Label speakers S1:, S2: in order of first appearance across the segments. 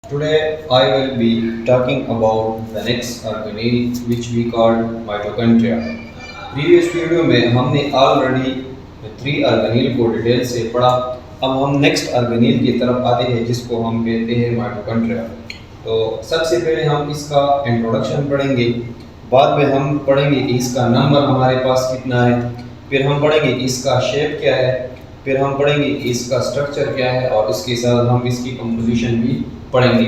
S1: Today I will be talking about the next organelle which we call mitochondria. Previous video में हमने already 3 ऑर्गेनील को detail से पढ़ा। अब हम नेक्स्ट ऑर्गेनील की तरफ आते हैं जिसको हम कहते हैं माइटोकॉन्ड्रिया। तो सबसे पहले हम इसका इंट्रोडक्शन पढ़ेंगे, बाद में हम पढ़ेंगे कि इसका नंबर हमारे पास कितना है, फिर हम पढ़ेंगे कि इसका शेप क्या है, फिर हम पढ़ेंगे कि इसका स्ट्रक्चर क्या है और इसके साथ हम इसकी कंपोजिशन भी पढ़ेंगे।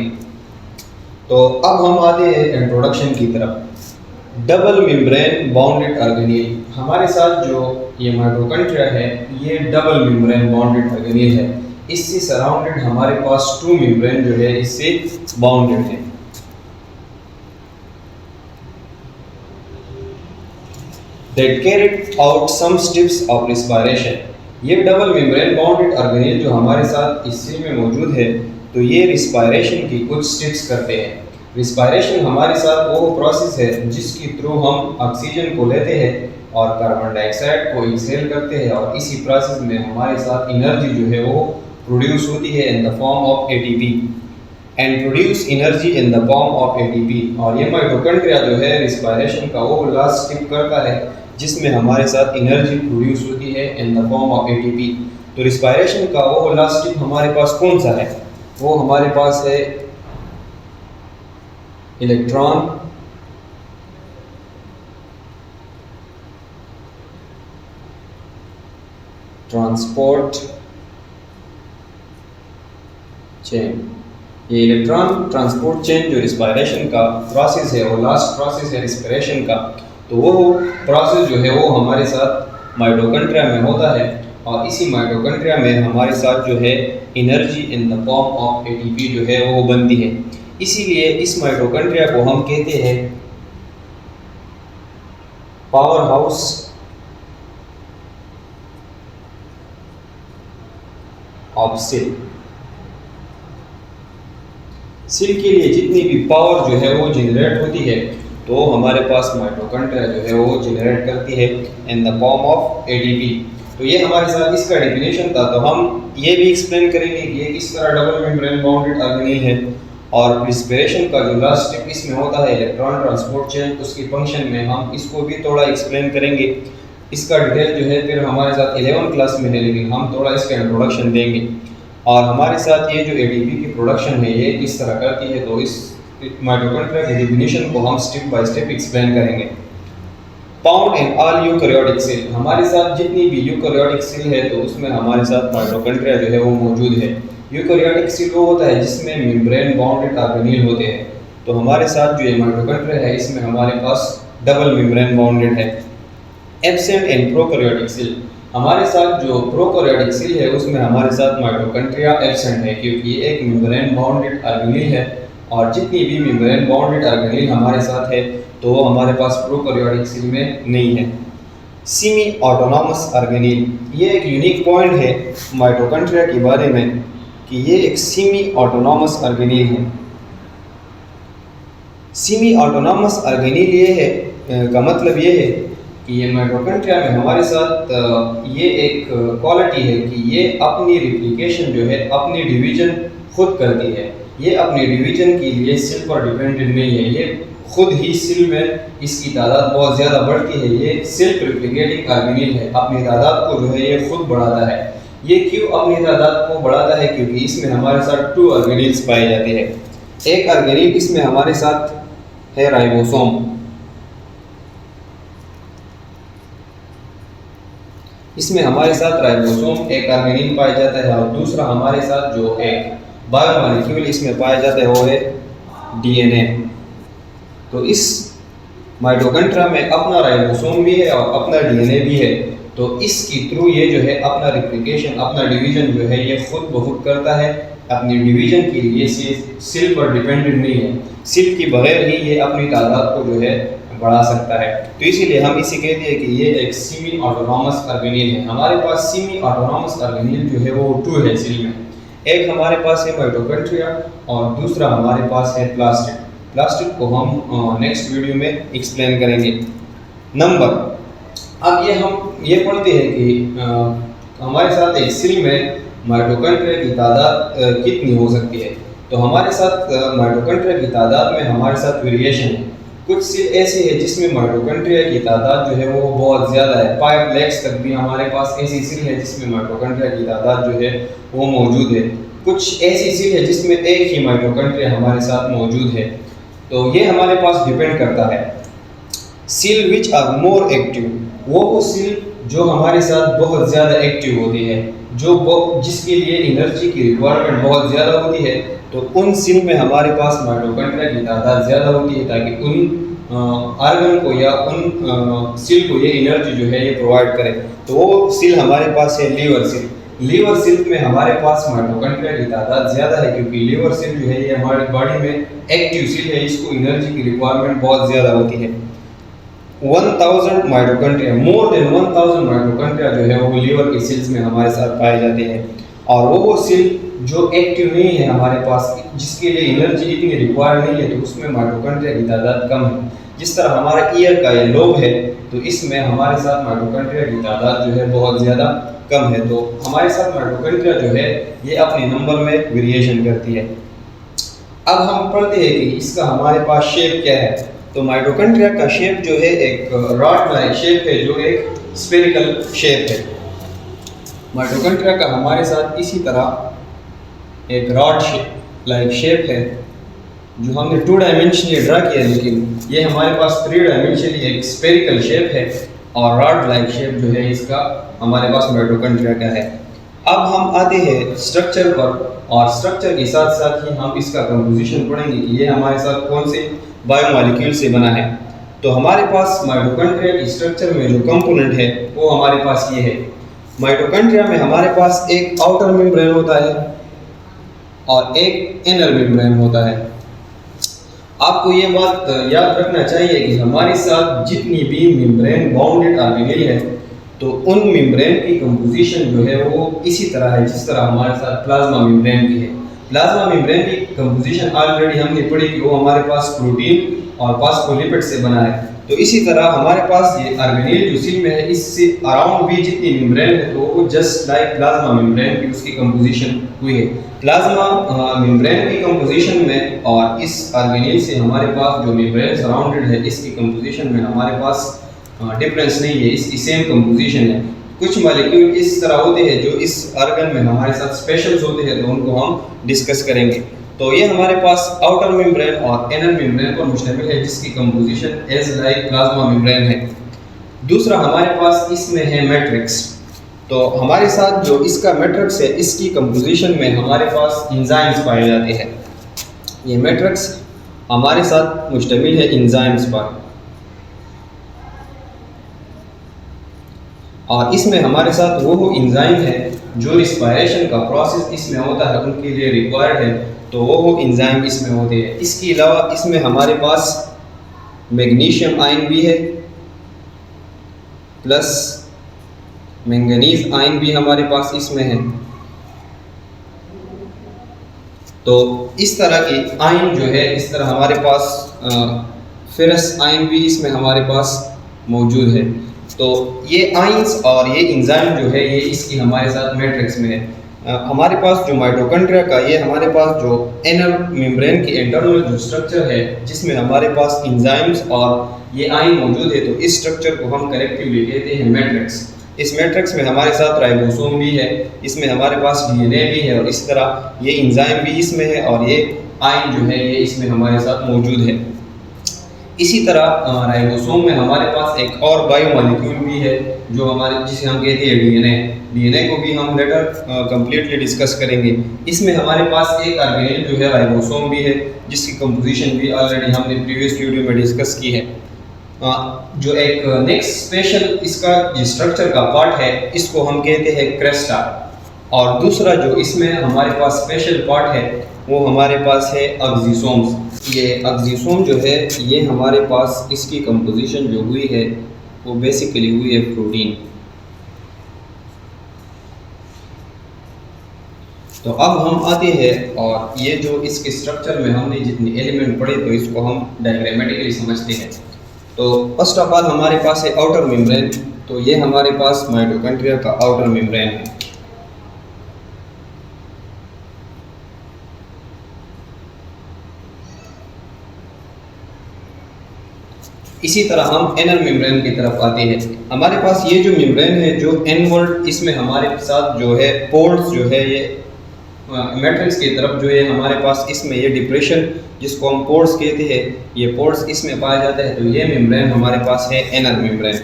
S1: तो अब हम आते हैं इंट्रोडक्शन की तरफ। डबल मेम्ब्रेन बाउंडेड ऑर्गेनील, हमारे साथ जो ये माइटोकॉन्ड्रिया है ये डबल मेम्ब्रेन बाउंडेड ऑर्गेनील है। इससे सराउंडेड हमारे पास 2 मेम्ब्रेन जो है इससे बाउंडेड है। That carried out some steps of respiration, ये डबल मेम्ब्रेन बाउंडेड ऑर्गेनील जो हमारे साथ इस सेल में मौजूद है तो ये रिस्पायरेशन की कुछ स्टेप्स करते हैं। रिस्पायरेशन हमारे साथ वो प्रोसेस है जिसके थ्रू हम ऑक्सीजन को लेते हैं और कार्बन डाइऑक्साइड को एक्सहेल करते हैं और इसी प्रोसेस में हमारे साथ एनर्जी जो है वो प्रोड्यूस होती है in the form of ATP and produce energy in the form of ATP. और ये माइटोकॉन्ड्रिया जो है रिस्पायरेशन का वो लास्ट स्टेप करता है जिसमें हमारे साथ एनर्जी प्रोड्यूस होती है in the form of ATP. तो रिस्पायरेशन का वो लास्ट स्टेप हमारे पास कौन सा है? वो हमारे पास है इलेक्ट्रॉन ट्रांसपोर्ट चेन। ये इलेक्ट्रॉन ट्रांसपोर्ट चेन जो रिस्पायरेशन का प्रोसेस है वो लास्ट प्रोसेस है रिस्पिरेशन का, तो वो प्रोसेस जो है वो हमारे साथ माइटोकॉन्ड्रिया में होता है और इसी माइटोकॉन्ड्रिया में हमारे साथ जो है energy in the form of ATP जो है वो बनती है। इसीलिए इस माइटोकॉन्ड्रिया को हम कहते हैं power house of cell. Cell के लिए जितनी भी पावर जो है वो जनरेट होती है तो हमारे पास माइटोकॉन्ड्रिया जो है वो जनरेट करती है in the form of ATP. तो ये हमारे साथ इसका डेफिनेशन था। तो हम ये भी एक्सप्लेन करेंगे कि ये किस तरह डबल मेम्ब्रेन बाउंडेड ऑर्गेनील है और रिस्पिरेशन का जो लास्ट स्टेप इसमें होता है इलेक्ट्रॉन ट्रांसपोर्ट चेन, उसकी फंक्शन में हम इसको भी थोड़ा एक्सप्लेन करेंगे। इसका डिटेल जो है फिर हमारे साथ 11 क्लास में है, लेकिन हम थोड़ा इसका इंट्रोडक्शन देंगे। और हमारे साथ ये जो एटीपी की प्रोडक्शन है ये किस तरह करती है तो इस माइटोकॉन्ड्रिया की डेफिनेशन को हम स्टेप बाय स्टेप एक्सप्लेन करेंगे। Found in all eukaryotic cell, हमारे साथ जितनी भी यूकैरियोटिक सेल है तो उसमें हमारे साथ माइटोकॉन्ड्रिया जो है वो मौजूद है। यूकैरियोटिक सेल वो होता है जिसमें मेम्ब्रेन बाउंडेड ऑर्गेनील होते हैं। तो हमारे साथ जो ये माइटोकॉन्ड्रिया है इसमें हमारे पास डबल मेम्ब्रेन बाउंडेड है। एब्सेंट इन प्रोकैरियोटिक सेल, हमारे साथ जो प्रोकैरियोटिक सेल है उसमें हमारे साथ माइटोकॉन्ड्रिया एब्सेंट है क्योंकि ये एक मेम्ब्रेन बाउंडेड ऑर्गेनील है और जितनी भी मेम्ब्रेन बाउंडेड ऑर्गेनील हमारे साथ है तो वो हमारे पास प्रोकैरियोटिक सेल में नहीं है। सेमी ऑटोनॉमस ऑर्गेनील, ये एक यूनिक पॉइंट है माइटोकॉन्ड्रिया के बारे में कि ये एक सेमी ऑटोनॉमस ऑर्गेनील है। सेमी ऑटोनॉमस ऑर्गेनील ये है का मतलब ये है कि ये माइटोकॉन्ड्रिया में हमारे साथ ये एक क्वालिटी है कि ये अपनी रिप्लिकेशन जो है अपनी डिवीजन खुद करती है। ये अपनी डिवीजन के लिए सेल पर डिपेंडेंट नहीं है, ये खुद ही सेल में इसकी तादाद बहुत ज़्यादा बढ़ती है। ये सेल्फ रिप्लिकेटिंग ऑर्गेनील है, अपनी तादाद को जो है ये खुद बढ़ाता है। ये क्यों अपनी तादाद को बढ़ाता है? क्योंकि इसमें हमारे साथ 2 ऑर्गेनील्स पाए जाते हैं। एक ऑर्गेनील इसमें हमारे साथ है राइबोसोम, इसमें हमारे साथ राइबोसोम एक ऑर्गेनील पाया जाता है और दूसरा हमारे साथ जो एक बायोमॉलिक्यूल इसमें पाया जाता है वो है डीएनए। तो इस माइटोकॉन्ड्रिया में अपना राइबोसोम भी है और अपना डीएनए भी है। तो इसके थ्रू ये जो है अपना रिप्लिकेशन अपना डिवीजन जो है ये खुद ब खुद करता है। अपनी डिवीजन के लिए सेल पर डिपेंडेंट नहीं है, सेल के बगैर ही ये अपनी तादाद को जो है बढ़ा सकता है। तो इसीलिए हम इसे कहते हैं कि ये एक सेमी ऑटोनॉमस ऑर्गेनील है। हमारे पास सेमी ऑटोनॉमस ऑर्गेनील जो है वो 2 है सेल में। एक हमारे पास है माइटोकॉन्ड्रिया और दूसरा हमारे पास है प्लास्टिड। प्लास्टिड को हम नेक्स्ट वीडियो में एक्सप्लेन करेंगे। नंबर, अब हम ये पढ़ते हैं कि हमारे साथ एक सेल में माइटोकॉन्ड्रिया की तादाद कितनी हो सकती है। तो हमारे साथ माइटोकॉन्ड्रिया की तादाद में हमारे साथ वेरिएशन है। कुछ सेल ऐसे है जिसमें माइटोकॉन्ड्रिया की तादाद जो है वो बहुत ज़्यादा है, 5 लाख तक भी हमारे पास ऐसी सेल है जिसमें माइटोकॉन्ड्रिया की तादाद जो है वो मौजूद है। कुछ ऐसी सेल है जिसमें एक ही माइटोकॉन्ड्रिया हमारे साथ मौजूद है। तो ये हमारे पास डिपेंड करता है। Cell which are more active, वो सेल जो हमारे साथ बहुत ज़्यादा एक्टिव होती है, जिसके लिए एनर्जी की रिक्वायरमेंट बहुत ज़्यादा होती है, तो उन सेल में हमारे पास माइटोकॉन्ड्रिया की तादाद ज़्यादा होती है ताकि उन आर्गन को या उन सेल को ये एनर्जी जो है ये प्रोवाइड करे। तो वो सेल हमारे पास है लीवर सेल। लीवर सेल में हमारे पास माइटोकॉन्ड्रिया की तादाद ज़्यादा है क्योंकि लीवर सेल जो है ये हमारी बॉडी में एक्टिव सेल है, इसको एनर्जी की रिक्वायरमेंट बहुत ज़्यादा होती है। 1000 माइटोकॉन्ड्रिया, मोर देन 1000 माइटोकॉन्ड्रिया जो है वो लीवर के सेल्स में हमारे साथ पाए जाते हैं। और वो सेल जो एक्टिव नहीं है हमारे पास, जिसके लिए एनर्जी इतनी रिक्वायर नहीं है, तो उसमें माइटोकॉन्ड्रिया की तादाद कम है। जिस तरह हमारा ईयर का ये लोब है, तो इसमें हमारे साथ माइटोकॉन्ड्रिया की तादाद जो है बहुत ज़्यादा कम है। तो हमारे साथ माइटोकॉन्ड्रिया जो है ये अपने नंबर में वेरिएशन करती है। अब हम पढ़ते हैं कि इसका हमारे पास शेप क्या है। तो माइटोकॉन्ड्रिया का शेप जो है एक रॉड लाइक शेप है, जो एक स्फेरिकल शेप है। माइटोकॉन्ड्रिया का हमारे साथ इसी तरह एक रॉड लाइक शेप है, जो हमने 2 डायमेंशनली ड्रा किया, लेकिन ये हमारे पास 3 डायमेंशनली एक स्फेरिकल शेप है और रॉड लाइक शेप जो है इसका हमारे पास माइटोकॉन्ड्रिया का है। अब हम आते हैं स्ट्रक्चर पर, और स्ट्रक्चर के साथ साथ ही हम इसका कंपोजिशन पढ़ेंगे कि ये हमारे साथ कौन से बायोमॉलिक्यूल से बना है। तो हमारे पास माइटोकॉन्ड्रिया की स्ट्रक्चर में जो कंपोनेंट है वो हमारे पास ये है। माइटोकॉन्ड्रिया में हमारे पास एक आउटर मेम्ब्रेन होता है और एक इनर मेम्ब्रेन होता है। आपको ये बात याद रखना चाहिए कि हमारे साथ जितनी भी मेम्ब्रेन बाउंडेड ऑर्गेनेल है, तो उन मेम्ब्रेन की कंपोजिशन जो है वो इसी तरह है जिस तरह हमारे साथ प्लाज्मा मेम्ब्रेन की है। प्लाज्मा मेम्ब्रेन की कंपोजिशन ऑलरेडी हमने पढ़ी कि वो हमारे पास प्रोटीन और फॉस्फोलिपिड से बना है। तो इसी तरह हमारे पास ये ऑर्गेनेल जो सेल में है, इससे अराउंड भी जितनी मेम्ब्रेन है, तो वो जस्ट लाइक प्लाज्मा मेम्ब्रेन की उसकी कंपोजिशन हुई है। प्लाज्मा मेम्ब्रेन की कंपोजिशन में और इस ऑर्गेनेल से हमारे पास जो मेम्ब्रेन सराउंडेड है, इसकी कंपोजिशन में हमारे पास डिफरेंस नहीं है, इसकी सेम कंपोजिशन है। कुछ मॉलिक्यूल इस तरह होते हैं जो इस ऑर्गन में हमारे साथ स्पेशल्स होते हैं, तो उनको हम डिस्कस करेंगे। तो ये हमारे पास आउटर मेम्ब्रेन और इनर मेम्ब्रेन पर मुश्तमिल है, जिसकी composition as like plasma membrane है। दूसरा हमारे पास इसमें है मैट्रिक्स। तो हमारे साथ जो इसका मैट्रिक्स है, इसकी कंपोजिशन में हमारे पास एंजाइम्स पाए जाते हैं। ये मैट्रिक्स हमारे साथ मुश्तमिल है एंजाइम्स पर, और इसमें हमारे साथ वो एंजाइम है जो रिस्पायरेशन का प्रोसेस इसमें होता है उनके लिए रिक्वायर्ड है, तो वो एंजाइम इसमें होते हैं। इसके अलावा इसमें हमारे पास मैग्नीशियम आयन भी है, प्लस मैंगनीज आयन भी हमारे पास इसमें है। तो इस तरह की आयन जो है, इस तरह हमारे पास फेरस आयन भी इसमें हमारे पास मौजूद है। तो ये आयंस और ये एंजाइम जो है ये इसकी हमारे साथ मैट्रिक्स में है। हमारे पास जो माइटोकॉन्ड्रिया का ये हमारे पास जो इनर मेम्ब्रेन की इंटरनल जो स्ट्रक्चर है, जिसमें हमारे पास एंजाइम्स और ये आयन मौजूद है, तो इस स्ट्रक्चर को हम कलेक्टिवली कहते हैं मैट्रिक्स। इस मैट्रिक्स में हमारे साथ राइबोसोम भी है, इसमें हमारे पास डीएनए भी है, और इस तरह ये एंजाइम भी इसमें है और ये आयन जो है ये इसमें हमारे साथ मौजूद है। इसी तरह राइबोसोम में हमारे पास एक और बायोमॉलिक्यूल भी है जो हमारे, जिसे हम कहते हैं डीएनए। डीएनए को भी हम लेटर कंप्लीटली डिस्कस करेंगे। इसमें हमारे पास एक ऑर्गेनेल जो है राइबोसोम भी है, जिसकी कंपोजिशन भी ऑलरेडी हमने प्रीवियस वीडियो में डिस्कस की है। जो एक नेक्स्ट स्पेशल इसका जो स्ट्रक्चर का पार्ट है, इसको हम कहते हैं क्रेस्टा। और दूसरा जो इसमें हमारे पास स्पेशल पार्ट है वो हमारे पास है एक्सिसोम्स। ये एक्सिसोम जो है ये हमारे पास इसकी कंपोजिशन जो हुई है वो बेसिकली हुई है प्रोटीन। तो अब हम आते हैं और ये जो इसके स्ट्रक्चर में हमने जितने एलिमेंट पढ़े तो इसको हम डायग्रामेटिकली समझते हैं। तो फर्स्ट ऑफ ऑल हमारे पास है आउटर मेम्ब्रेन। तो ये हमारे पास माइटोकॉन्ड्रिया का आउटर मेम्ब्रेन है। इसी तरह हम एनर मेम्ब्रेन की तरफ आते हैं। हमारे पास ये जो मेम्ब्रेन है जो एनवर्ड, इसमें हमारे साथ जो है पोर्स जो है ये मैट्रिक्स की तरफ जो है हमारे पास इसमें ये डिप्रेशन जिसको हम पोर्स कहते हैं, ये पोर्स इसमें पाया जाता है। तो ये मेम्ब्रेन हमारे पास है एनर मेम्ब्रेन।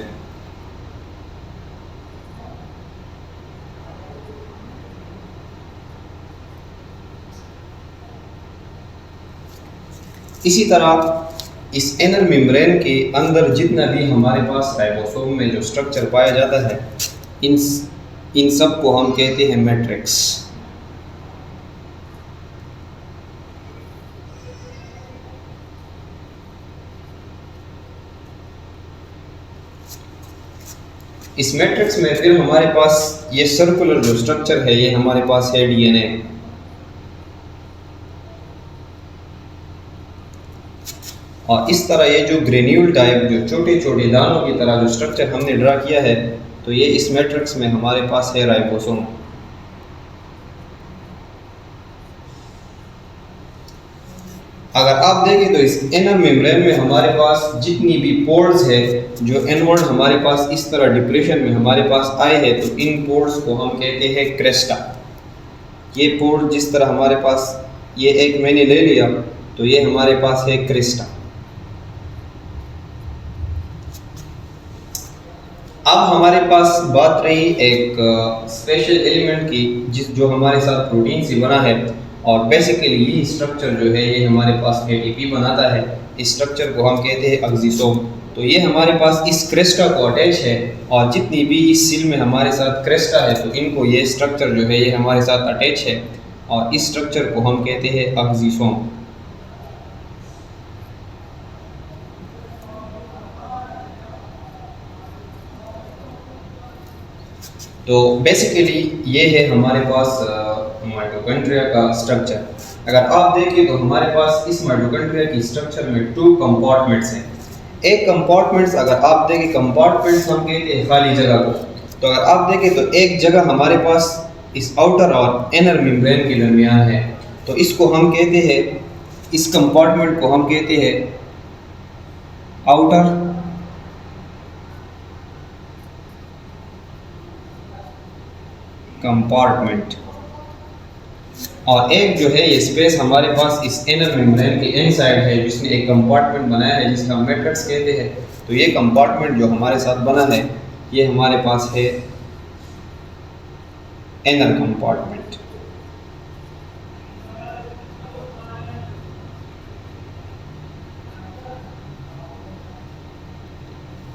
S1: इसी तरह इस एनर मेम्ब्रेन के अंदर जितना भी हमारे पास राइबोसोम में जो स्ट्रक्चर पाया जाता है इन सब को हम कहते हैं मैट्रिक्स। इस मैट्रिक्स में फिर हमारे पास ये सर्कुलर जो स्ट्रक्चर है ये हमारे पास है डीएनए। और इस तरह ये जो ग्रेन्यूल टाइप जो छोटे छोटे दानों की तरह जो स्ट्रक्चर हमने ड्रा किया है तो ये इस मैट्रिक्स में हमारे पास है राइबोसोम। अगर आप देखें तो इस इनर मेम्ब्रेन में हमारे पास जितनी भी पोर्स है जो इनवर्ड हमारे पास इस तरह डिप्रेशन में हमारे पास आए हैं तो इन पोर्स को हम कहते हैं क्रेस्टा। ये पोर्स जिस तरह हमारे पास ये एक मैंने ले लिया तो ये हमारे पास है क्रेस्टा। अब हमारे पास बात रही एक स्पेशल एलिमेंट की जो हमारे साथ प्रोटीन से बना है और बेसिकली ये स्ट्रक्चर जो है ये हमारे पास एटीपी बनाता है। इस स्ट्रक्चर को हम कहते हैं एक्सोसोम। तो ये हमारे पास इस क्रेस्टा को अटैच है और जितनी भी इस सील में हमारे साथ क्रेस्टा है तो इनको ये स्ट्रक्चर जो है ये हमारे साथ अटैच है और इस स्ट्रक्चर को हम कहते हैं एक्सोसोम। तो बेसिकली ये है हमारे पास माइटोकॉन्ड्रिया का स्ट्रक्चर। अगर आप देखें तो हमारे पास इस माइटोकॉन्ड्रिया की स्ट्रक्चर में 2 कंपार्टमेंट्स हैं। एक कंपार्टमेंट्स अगर आप देखें कंपार्टमेंट्स हम कहते हैं खाली जगह को। तो अगर आप देखें तो एक जगह हमारे पास इस आउटर और इनर मेम्ब्रेन के दरमियान है तो इसको हम कहते हैं, इस कंपार्टमेंट को हम कहते हैं आउटर कंपार्टमेंट। और एक जो है ये स्पेस हमारे पास इस इनर मेम्ब्रेन के इनसाइड है जिसने एक कंपार्टमेंट बनाया है जिसका मैट्रिक्स कहते हैं। तो ये कंपार्टमेंट जो हमारे साथ बना है ये हमारे पास है इनर कंपार्टमेंट।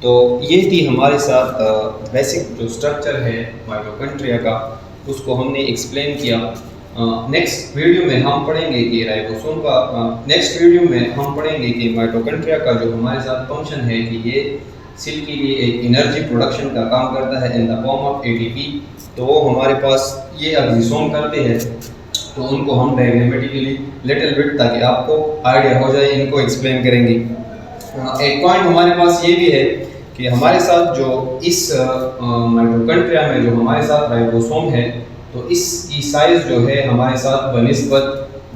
S1: तो ये थी हमारे साथ बेसिक जो स्ट्रक्चर है माइटोकॉन्ड्रिया का, उसको हमने एक्सप्लेन किया। नेक्स्ट वीडियो में हम पढ़ेंगे कि राइबोसोम का नेक्स्ट वीडियो में हम पढ़ेंगे कि माइटोकॉन्ड्रिया का जो हमारे साथ फंक्शन है कि ये सेल के लिए एक एनर्जी प्रोडक्शन का काम करता है in the form of ATP. तो वो हमारे पास ये एक्सोसोम करते हैं तो उनको हम डायग्रामेटिकली लिटिल बिट ताकि आपको आइडिया हो जाए इनको एक्सप्लेन करेंगे। एक पॉइंट हमारे पास ये भी है कि हमारे साथ जो इस माइटोकॉन्ड्रिया में जो हमारे साथ राइबोसोम है तो इसकी साइज जो है हमारे साथ बनिस्बत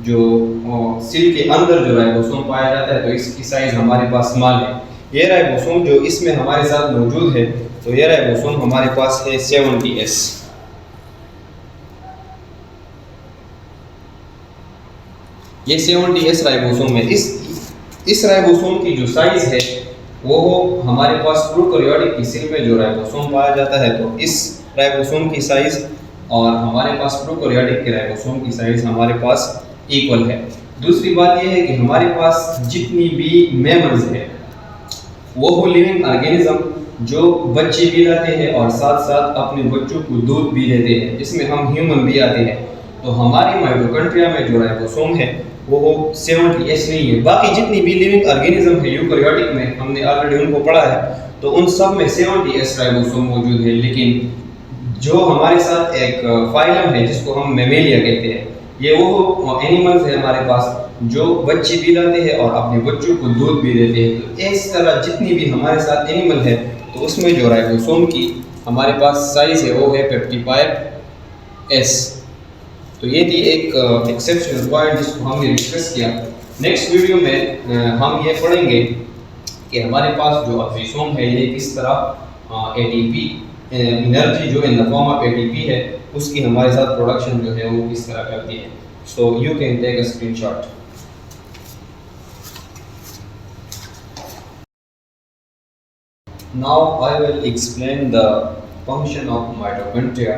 S1: जो सेल के अंदर जो राइबोसोम पाया जाता है तो इसकी साइज हमारे पास स्मॉल है। ये राइबोसोम जो इसमें हमारे साथ मौजूद है तो ये राइबोसोम हमारे पास है 70S। ये 70S राइबोसोम है। इस राइबोसोम की जो साइज है वो हमारे पास प्रोकैरियोटिक की सेल में जो राइबोसोम पाया जाता है तो इस राइबोसोम की साइज और हमारे पास प्रोकैरियोटिक के राइबोसोम की साइज हमारे पास इक्वल है। दूसरी बात यह है कि हमारे पास जितनी भी मैमल्स है वो लिविंग ऑर्गेनिज्म जो बच्चे भी लाते हैं और साथ साथ अपने बच्चों को दूध भी देते हैं, जिसमें हम ह्यूमन भी आते हैं। तो हमारी माइटोकॉन्ड्रिया में जो राइबोसोम है वो 70S नहीं है। बाकी जितनी भी लिविंग ऑर्गेनिज्म है यूकैरियोटिक में हमने ऑलरेडी उनको पढ़ा है तो उन सब में 70S राइबोसोम मौजूद है। लेकिन जो हमारे साथ एक फाइलम है जिसको हम मैमेलिया कहते हैं, ये वो एनिमल्स है हमारे पास जो बच्चे भी लाते हैं और अपने बच्चों को दूध भी देते हैं। तो इस तरह जितनी भी हमारे साथ एनिमल है तो उसमें जो राइबोसोम की हमारे पास साइज है वो है 55S। तो ये थी एक एक्सेप्शनल पॉइंट जिसको हमने डिस्कस किया। नेक्स्ट वीडियो में हम ये पढ़ेंगे कि हमारे पास जो ऑक्सीसोम है ये किस तरह एटीपी एनर्जी जो in the form of ATP है उसकी हमारे साथ प्रोडक्शन जो है वो किस तरह करती है। So you can take a screenshot. Now I will explain the function of mitochondria.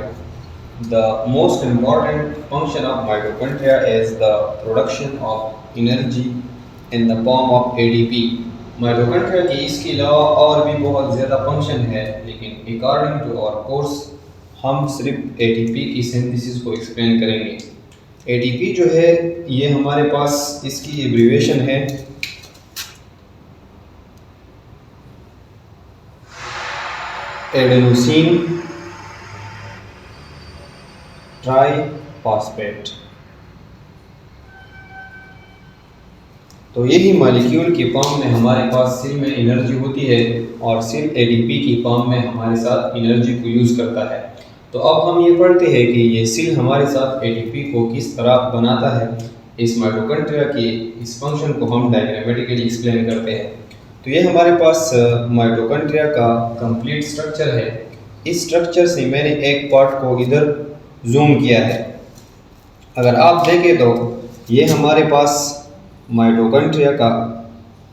S1: The most important function of mitochondria is the production of energy in the form of ADP. Mitochondria की इसके अलावा और भी बहुत ज़्यादा function है, लेकिन according to our course हम सिर्फ एटीपी की सिंथेसिस को एक्सप्लेन करेंगे। एटीपी जो है ये हमारे पास इसकी एब्रीविएशन है एडेनोसिन ट्राइफॉस्फेट। तो यही मॉलिक्यूल की फॉर्म में हमारे पास सेल में एनर्जी होती है और सेल एटीपी की फॉर्म में हमारे साथ एनर्जी को यूज़ करता है। तो अब हम ये पढ़ते हैं कि ये सेल हमारे साथ एटीपी को किस तरह बनाता है। इस माइटोकॉन्ड्रिया की इस फंक्शन को हम डायग्रामेटिकली एक्सप्लेन करते हैं। तो ये हमारे पास माइटोकॉन्ड्रिया का कंप्लीट स्ट्रक्चर है। इस स्ट्रक्चर से मैंने एक पार्ट को इधर जूम किया है। अगर आप देखें तो ये हमारे पास माइटोकॉन्ड्रिया का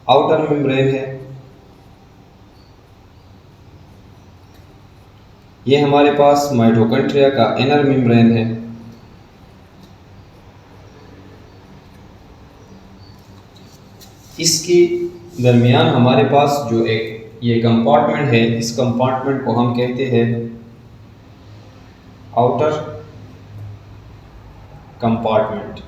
S1: आउटर मेम्ब्रेन है, ये हमारे पास माइटोकॉन्ड्रिया का इनर मेम्ब्रेन है। इसके दरमियान हमारे पास जो एक ये कंपार्टमेंट है, इस कंपार्टमेंट को हम कहते हैं आउटर कंपार्टमेंट।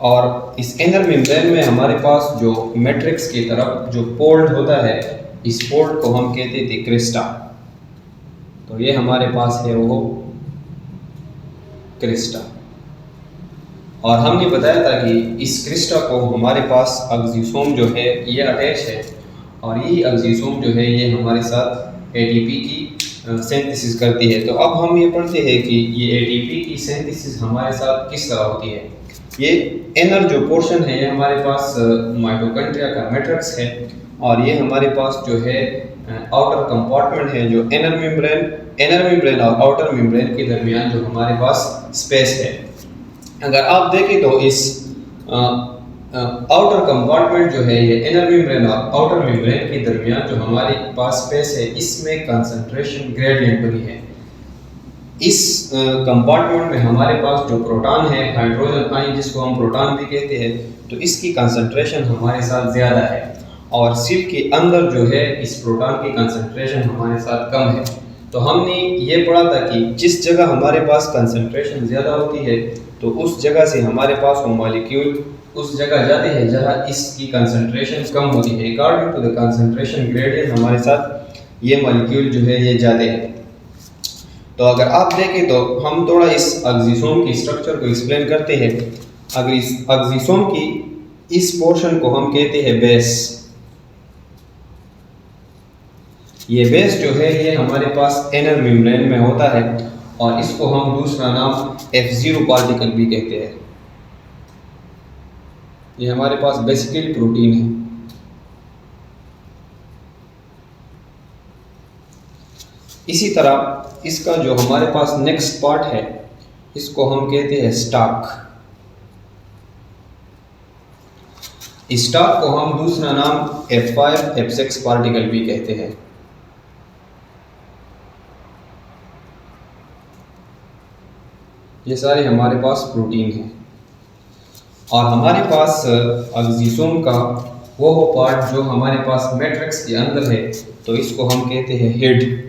S1: और इस इनर मेम्ब्रेन में हमारे पास जो मैट्रिक्स की तरफ जो पोर्ट होता है, इस पोर्ट को हम कहते थे क्रिस्टा। तो ये हमारे पास है वो क्रिस्टा। और हमने बताया था कि इस क्रिस्टा को हमारे पास एक्सोसोम जो है ये अटैच है, और यही एक्सोसोम जो है ये हमारे साथ एटीपी की सिंथेसिस करती है। तो अब हम ये पढ़ते हैं कि ये एटीपी की सिंथेसिस हमारे साथ किस तरह होती है। ये इनर जो पोर्शन है ये हमारे पास माइटोकॉन्ड्रिया का मैट्रिक्स है, और ये हमारे पास जो है आउटर कंपार्टमेंट है जो इनर मेम्ब्रेन और आउटर मेम्ब्रेन के दरमियान जो हमारे पास स्पेस है। अगर आप देखें तो इस आउटर कंपार्टमेंट जो है ये इनर मेम्ब्रेन और आउटर मेम्ब्रेन के दरमियान जो हमारे पास स्पेस है, इसमें कंसंट्रेशन ग्रेडियंट बनी है। इस कंपार्टमेंट में हमारे पास जो प्रोटॉन है, हाइड्रोजन आयन जिसको हम प्रोटॉन भी कहते हैं, तो इसकी कंसंट्रेशन हमारे साथ ज़्यादा है, और सेल के अंदर जो है इस प्रोटॉन की कंसंट्रेशन हमारे साथ कम है। तो हमने ये पढ़ा था कि जिस जगह हमारे पास कंसंट्रेशन ज़्यादा होती है तो उस जगह से हमारे पास वो मॉलिक्यूल उस जगह जाते हैं जहाँ इसकी कंसंट्रेशन कम होती है। According to the concentration gradient हमारे साथ ये मॉलिक्यूल जो है ये जाते हैं। तो अगर आप देखें तो हम थोड़ा इस एक्सोसोम की स्ट्रक्चर को एक्सप्लेन करते हैं। अगर इस एक्सोसोम की इस पोर्शन को हम कहते हैं बेस। ये बेस जो है ये हमारे पास इनर मेम्ब्रेन में होता है, और इसको हम दूसरा नाम F0 पार्टिकल भी कहते हैं। ये हमारे पास बेसिकली प्रोटीन है। इसी तरह इसका जो हमारे पास नेक्स्ट पार्ट है इसको हम कहते हैं स्टॉक। स्टॉक को हम दूसरा नाम F5 F6 पार्टिकल भी कहते हैं। ये सारे हमारे पास प्रोटीन हैं, और हमारे पास एक्सोसोम का वो पार्ट जो हमारे पास मैट्रिक्स के अंदर है, तो इसको हम कहते हैं हेड।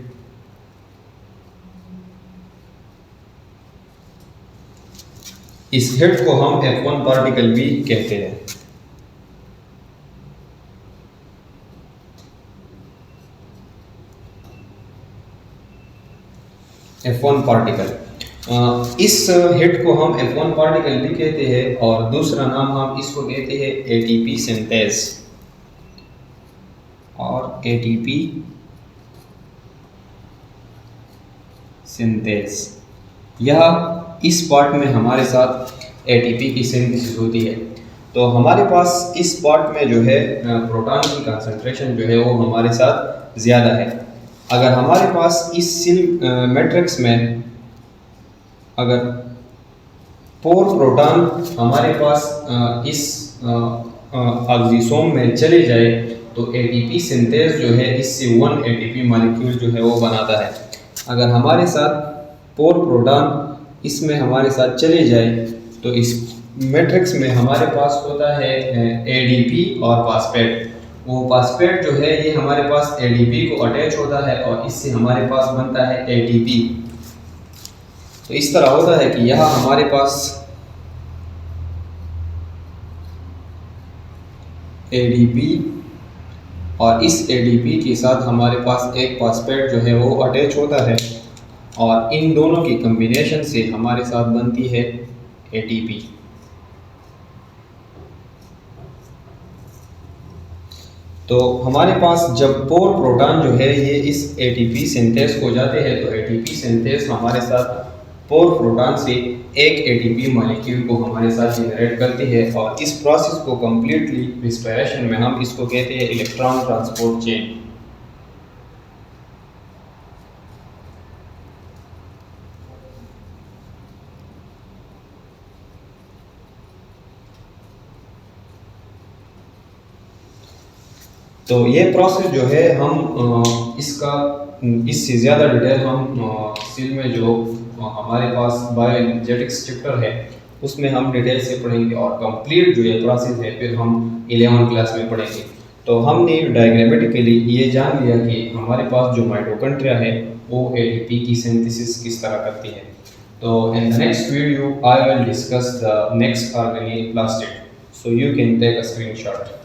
S1: इस हेड को हम F1 पार्टिकल भी कहते हैं। F1 पार्टिकल, इस हेड को हम F1 पार्टिकल भी कहते हैं, और दूसरा नाम हम इसको कहते हैं एटीपी सिंथेस और एटीपी सिंथेस। यह इस पार्ट में हमारे साथ एटीपी की सिंथेसिस होती है। तो हमारे पास इस पार्ट में जो है प्रोटॉन की कंसंट्रेशन जो है वो हमारे साथ ज़्यादा है। अगर हमारे पास इस सेल मैट्रिक्स में अगर 4 प्रोटॉन हमारे पास इस ऑक्सीसोम में चले जाए तो एटीपी सिंथेस जो है इससे 1 एटीपी मॉलिक्यूल जो है वो बनाता है। अगर हमारे साथ 4 प्रोटॉन इसमें हमारे साथ चले जाए तो इस मैट्रिक्स में हमारे पास होता है एडीपी और फास्फेट। वो फास्फेट जो है ये हमारे पास एडीपी को अटैच होता है और इससे हमारे पास बनता है एटीपी। तो इस तरह होता है कि यहाँ हमारे पास एडीपी और इस एडीपी के साथ हमारे पास एक फास्फेट जो है वो अटैच होता है और इन दोनों की कॉम्बिनेशन से हमारे साथ बनती है एटीपी। तो हमारे पास जब 4 प्रोटॉन जो है ये इस एटीपी सिंथेस हो जाते हैं तो एटीपी सिंथेस हमारे साथ 4 प्रोटॉन से एक एटीपी मॉलिक्यूल को हमारे साथ जनरेट करती है और इस प्रोसेस को कम्प्लीटली रिस्पिरेशन में हम इसको कहते हैं इलेक्ट्रॉन ट्रांसपोर्ट चेन। तो ये प्रोसेस जो है हम इससे ज़्यादा डिटेल हम सेल में जो हमारे पास बायो एनर्जेटिक्स चैप्टर है उसमें हम डिटेल से पढ़ेंगे और कंप्लीट जो ये प्रोसेस है फिर हम 11वीं क्लास में पढ़ेंगे। तो हमने डायग्रामेटिकली ये जान लिया कि हमारे पास जो माइटोकॉन्ड्रिया है वो एटीपी की सिंथेसिस किस तरह करती है। तो in the next video I will discuss the next organic plastid, so you can take a screenshot.